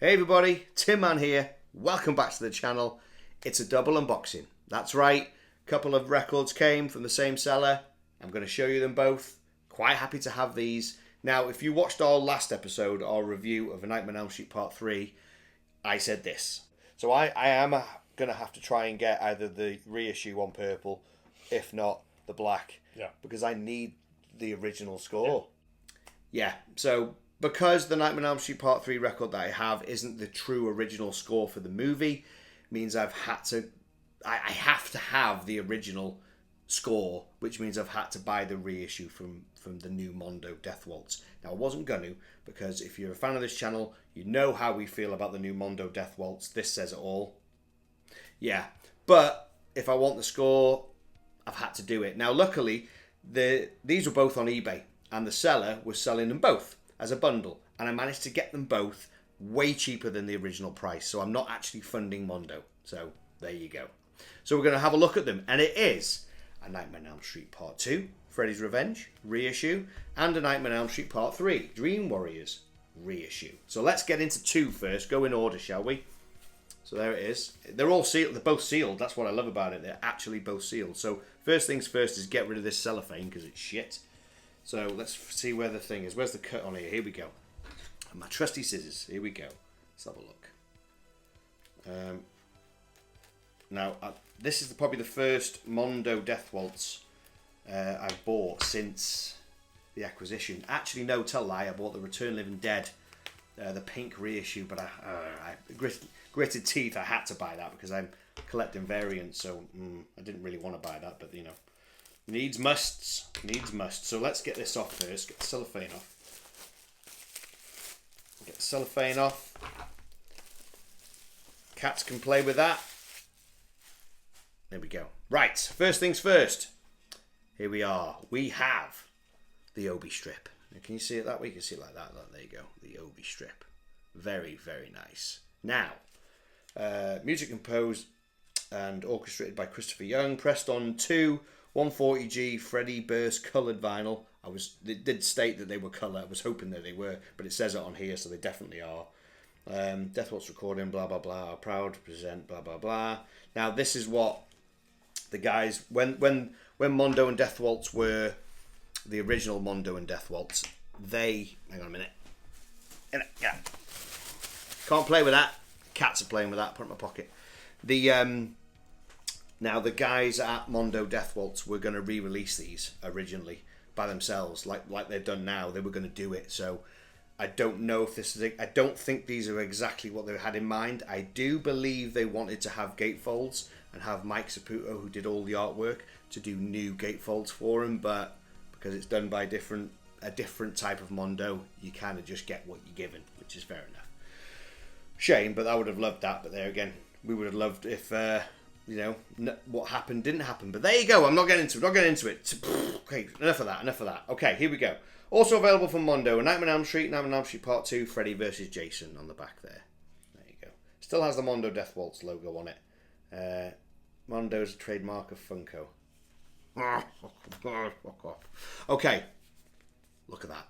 Hey everybody, Tim Man here. Welcome back to the channel. It's a double unboxing. That's right, a couple of records came from the same seller. I'm going to show you them both. Quite happy to have these. Now, if you watched our last episode, our review of A Nightmare on Elm Street Part 3, I said this. So I am going to have to try and get either the reissue on purple, if not the black. Yeah. Because I need the original score. Yeah, so because the Nightmare on Elm Street Part 3 record that I have isn't the true original score for the movie, means I have to have the original score, which means I've had to buy the reissue from the new Mondo Death Waltz. Now, I wasn't going to, because if you're a fan of this channel, you know how we feel about the new Mondo Death Waltz. This says it all. Yeah, but if I want the score, I've had to do it. Now, luckily, these were both on eBay, and the seller was selling them both as a bundle, and I managed to get them both way cheaper than the original price, so I'm not actually funding Mondo. So there you go. So we're going to have a look at them, and it is A Nightmare on Elm Street Part 2, Freddy's Revenge, reissue, and A Nightmare on Elm Street Part 3, Dream Warriors, reissue. So let's get into 2 first, go in order, shall we? So there it is. They're all sealed, they're both sealed, that's what I love about it, they're actually both sealed. So first things first is get rid of this cellophane, because it's shit. So let's see where the thing is. Where's the cut on here? Here we go. And my trusty scissors. Here we go. Let's have a look. Now, this is probably the first Mondo Death Waltz I've bought since the acquisition. Actually, no, tell a lie. I bought the Return Living Dead, the pink reissue, but I gritted teeth. I had to buy that because I'm collecting variants, so I didn't really want to buy that, but you know. Needs musts. Needs must. So let's get this off first. Get the cellophane off. Get the cellophane off. Cats can play with that. There we go. Right. First things first. Here we are. We have the Obi strip. Now, can you see it that way? You can see it like that. Look, there you go. The Obi strip. Very, very nice. Now, music composed and orchestrated by Christopher Young. Pressed on 2 140G Freddy Burst coloured vinyl. It did state that they were colour. I was hoping that they were, but it says it on here, so they definitely are. Death Waltz recording, blah blah blah. Are proud to present, blah blah blah. Now this is what the guys when Mondo and Death Waltz were the original Mondo and Death Waltz. Hang on a minute. Yeah, can't play with that. Cats are playing with that. Put it in my pocket. Now, the guys at Mondo Death Waltz were going to re-release these originally by themselves, like they've done now. They were going to do it, so I don't know if this is... I don't think these are exactly what they had in mind. I do believe they wanted to have gatefolds and have Mike Saputo, who did all the artwork, to do new gatefolds for him, but because it's done by a different type of Mondo, you kind of just get what you're given, which is fair enough. Shame, but I would have loved that, but there again, we would have loved if... you know, what happened didn't happen. But there you go. I'm not getting into it. Okay, enough of that. Okay, here we go. Also available from Mondo, A Nightmare on Elm Street, Nightmare on Elm Street Part 2, Freddy vs. Jason on the back there. There you go. Still has the Mondo Death Waltz logo on it. Mondo's a trademark of Funko. Fuck off. Okay. Look at that.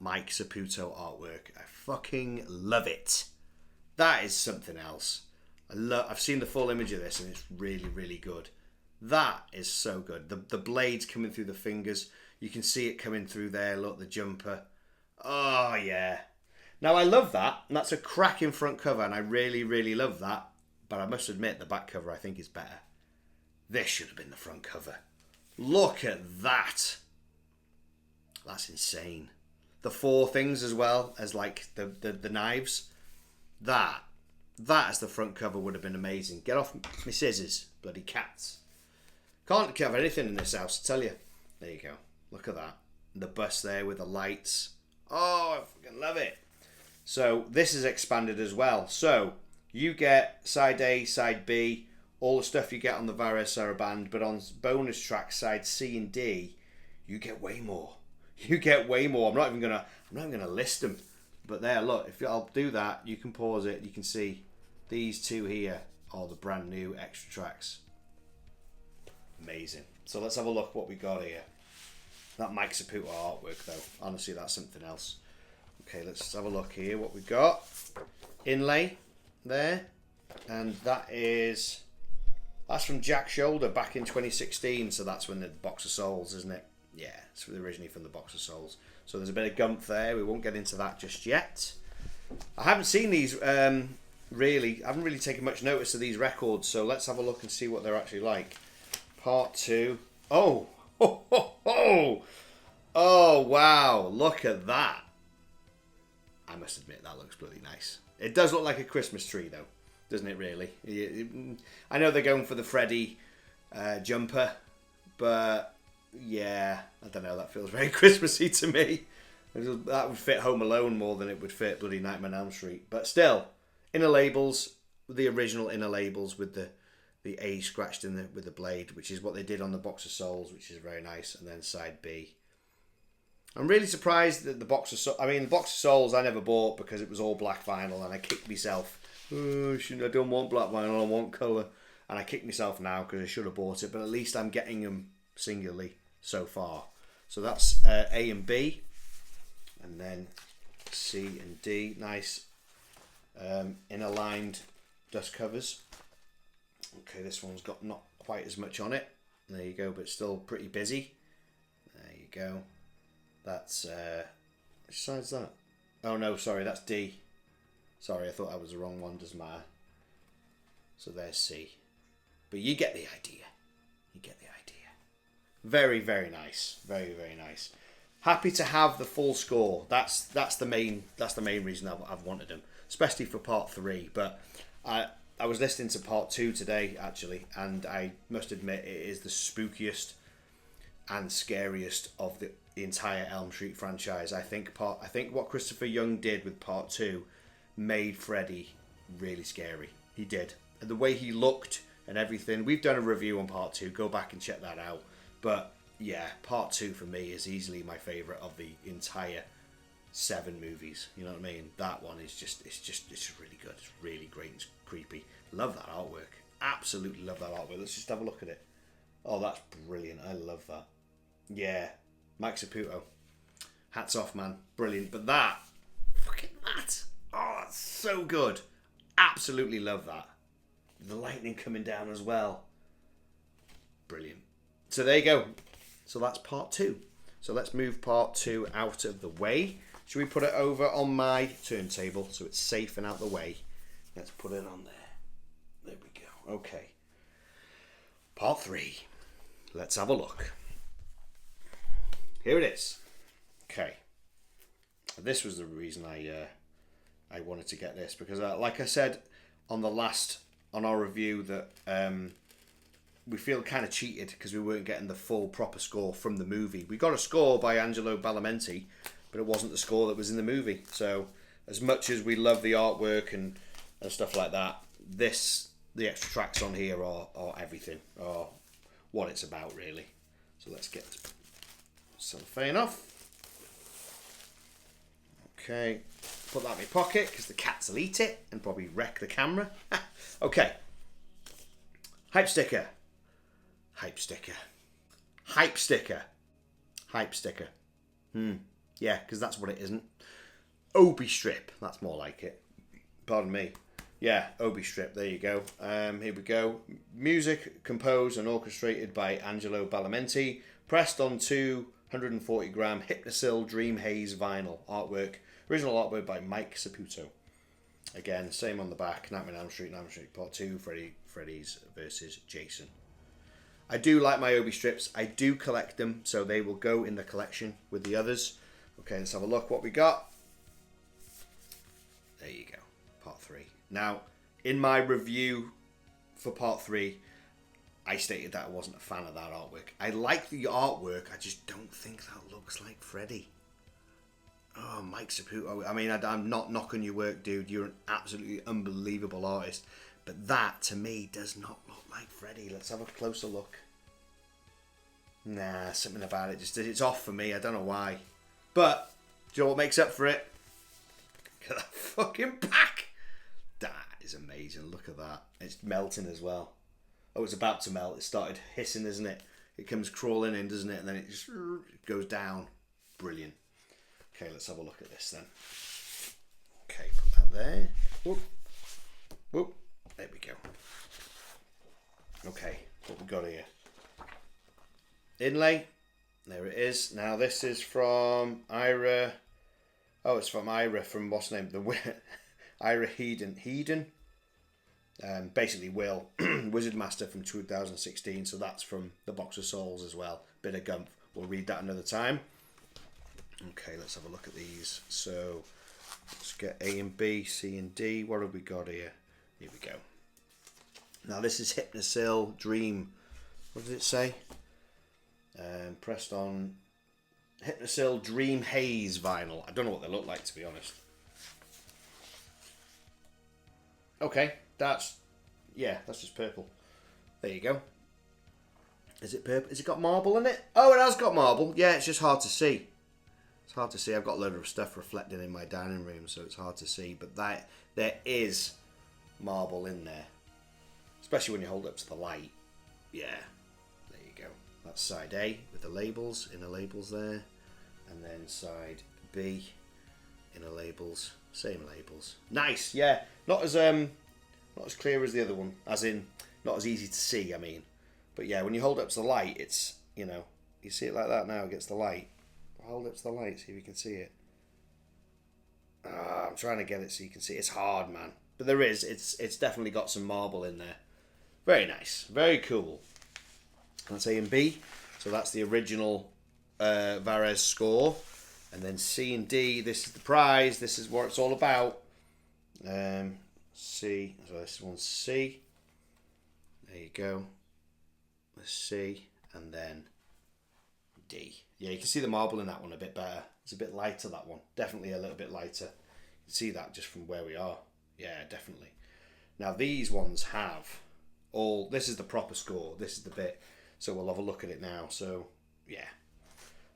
Mike Saputo artwork. I fucking love it. That is something else. I've seen the full image of this and it's really, really good. That is so good. The blades coming through the fingers. You can see it coming through there. Look, the jumper. Oh, yeah. Now, I love that. And that's a cracking front cover. And I really, really love that. But I must admit, the back cover I think is better. This should have been the front cover. Look at that. That's insane. The 4 things as well as like the knives. That as the front cover would have been amazing. Get off my scissors, bloody cats. Can't cover anything in this house, I tell you. There you go. Look at that. The bus there with the lights. Oh, I fucking love it. So this is expanded as well. So you get side A, side B, all the stuff you get on the Varese Saraband, but on bonus tracks side C and D, you get way more. You get way more. I'm not even gonna list them. But there, look, if I'll do that, you can pause it. You can see these 2 here are the brand new extra tracks. Amazing. So let's have a look what we got here. That Mike Saputo artwork, though. Honestly, that's something else. Okay, let's have a look here what we got. inlay there, and that's from Jack Shoulder back in 2016. So that's when the Box of Souls, isn't it? Yeah, it's originally from the Box of Souls. So there's a bit of gumph there. We won't get into that just yet. I haven't seen these really. I haven't really taken much notice of these records. So let's have a look and see what they're actually like. Part 2. Oh, ho, ho, ho. Oh, wow. Look at that. I must admit, that looks bloody nice. It does look like a Christmas tree, though. Doesn't it, really? I know they're going for the Freddy jumper, but yeah, I don't know. That feels very Christmassy to me. That would fit Home Alone more than it would fit bloody Nightmare on Elm Street. But still, inner labels, the original inner labels with the A scratched in with the blade, which is what they did on the Box of Souls, which is very nice. And then side B. I'm really surprised that the Box of Souls... I mean, the Box of Souls I never bought because it was all black vinyl, and I kicked myself. Oh, I don't want black vinyl, I want colour. And I kicked myself now because I should have bought it, but at least I'm getting them singularly so far. So that's A and B. And then C and D. Nice inner lined dust covers. Okay, this one's got not quite as much on it. There you go, but still pretty busy. There you go. That's which side's that? Oh no, sorry, that's D. Sorry, I thought that was the wrong one. Doesn't matter. So there's C. But you get the idea. You get the idea. Very, very nice. Very, very nice. Happy to have the full score. That's the main reason I've wanted them, especially for part 3. But I was listening to part 2 today actually, and I must admit it is the spookiest and scariest of the entire Elm Street franchise. I think what Christopher Young did with part 2 made Freddy really scary. He did. And the way he looked and everything. We've done a review on part 2. Go back and check that out. But yeah, part 2 for me is easily my favourite of the entire 7 movies. You know what I mean? That one is just really good. It's really great. It's creepy. Love that artwork. Absolutely love that artwork. Let's just have a look at it. Oh, that's brilliant. I love that. Yeah. Mike Saputo. Hats off, man. Brilliant. But that, fucking that. Oh, that's so good. Absolutely love that. The lightning coming down as well. Brilliant. So there you go. So that's part 2. So let's move part 2 out of the way. Should we put it over on my turntable so it's safe and out the way? Let's put it on there. There we go. Okay. Part 3. Let's have a look. Here it is. Okay. This was the reason I wanted to get this, because like I said on our review that we feel kind of cheated because we weren't getting the full proper score from the movie. We got a score by Angelo Badalamenti, but it wasn't the score that was in the movie. So as much as we love the artwork and stuff like that, the extra tracks on here are everything, are what it's about really. So let's get cellophane off. Okay, put that in my pocket because the cats will eat it and probably wreck the camera. Okay, hype sticker. Hype sticker. Hype sticker. Hype sticker. Yeah, because that's what it isn't. Obi strip. That's more like it. Pardon me. Yeah, Obi strip. There you go. Here we go. Music composed and orchestrated by Angelo Badalamenti. Pressed on 240 gram Hypnosil Dream Haze vinyl. Artwork. Original artwork by Mike Saputo. Again, same on the back. Nightmare on Elm Street, Nightmare on Elm Street Part 2. Freddy's versus Jason. I do like my Obi strips. I do collect them, so they will go in the collection with the others. Okay, let's have a look what we got. There you go. Part 3. Now, in my review for Part 3, I stated that I wasn't a fan of that artwork. I like the artwork, I just don't think that looks like Freddy. Oh, Mike Saputo. I mean, I'm not knocking your work, dude. You're an absolutely unbelievable artist. But that, to me, does not look like Freddy. Let's have a closer look. Nah, something about it it's off for me. I don't know why. But, do you know what makes up for it? Look at that fucking pack. That is amazing. Look at that. It's melting as well. Oh, it's about to melt. It started hissing, isn't it? It comes crawling in, doesn't it? And then it just goes down. Brilliant. Okay, let's have a look at this then. Okay, put that there. Whoop. Whoop. There we go. Okay, what we got here? Inlay. There it is. Now this is from Ira. Oh, it's from Ira from what's the name? Ira Heeden. Basically Will, Wizard Master from 2016. So that's from the Box of Souls as well. Bit of gumph. We'll read that another time. Okay, let's have a look at these. So let's get A and B, C and D. What have we got here? Here we go. Now this is Hypnosil Dream. What does it say? Pressed on Hypnosil Dream Haze vinyl. I don't know what they look like, to be honest. Okay, that's just purple. There you go. Is it purple? Has it got marble in it? Oh, it has got marble. Yeah, it's just hard to see. It's hard to see. I've got a load of stuff reflecting in my dining room, so it's hard to see. But there is marble in there, especially when you hold it up to the light. Yeah, there you go. That's side A with the labels, inner labels there, and then side B, inner labels, same labels. Nice. Yeah, not as clear as the other one, as in not as easy to see. I mean, but yeah, when you hold it up to the light, it's, you know, you see it like that now against the light. Hold it up to the light, see if you can see it. I'm trying to get it so you can see. It's hard, man. But there is. It's definitely got some marble in there. Very nice. Very cool. That's A and B. So that's the original Varese score. And then C and D, this is the prize. This is what it's all about. C. So this one's C. There you go. Let's C. And then D. Yeah, you can see the marble in that one a bit better. It's a bit lighter, that one. Definitely a little bit lighter. You can see that just from where we are. Yeah, definitely. Now, these ones have all... This is the proper score. This is the bit. So we'll have a look at it now. So, yeah.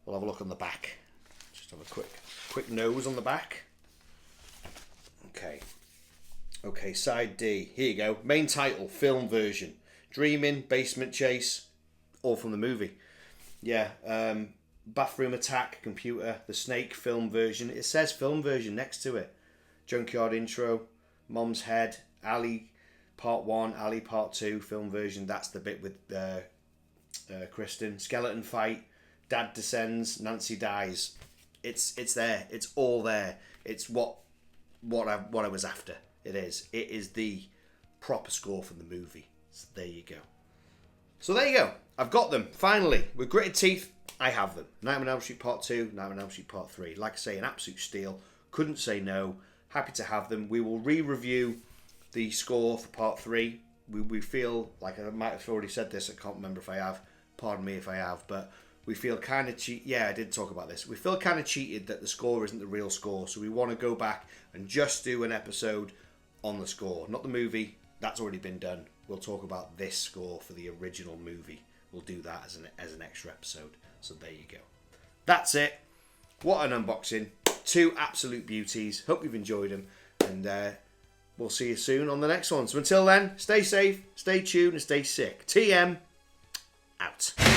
We'll have a look on the back. Just have a quick nose on the back. Okay. Okay, side D. Here you go. Main title, film version. Dreaming, Basement Chase. All from the movie. Yeah, Bathroom Attack, Computer, The Snake, film version. It says film version next to it. Junkyard Intro, Mom's Head, Ali Part 1, Ali Part 2, film version. That's the bit with Kristen. Skeleton Fight, Dad Descends, Nancy Dies. It's there. It's all there. It's what I was after. It is. It is the proper score from the movie. So there you go. So there you go. I've got them, finally. With gritted teeth, I have them. Nightmare on Elm Street Part 2, Nightmare on Elm Street Part 3. Like I say, an absolute steal. Couldn't say no. Happy to have them. We will re-review the score for Part 3. We feel, like I might have already said this, I can't remember if I have. Pardon me if I have, but we feel kind of cheated. Yeah, I did talk about this. We feel kind of cheated that the score isn't the real score, so we want to go back and just do an episode on the score. Not the movie. That's already been done. We'll talk about this score for the original movie. We'll do that as an extra episode. So there you go. That's it. What an unboxing. 2 absolute beauties. Hope you've enjoyed them. And we'll see you soon on the next one. So until then, stay safe, stay tuned, and stay sick. TM out.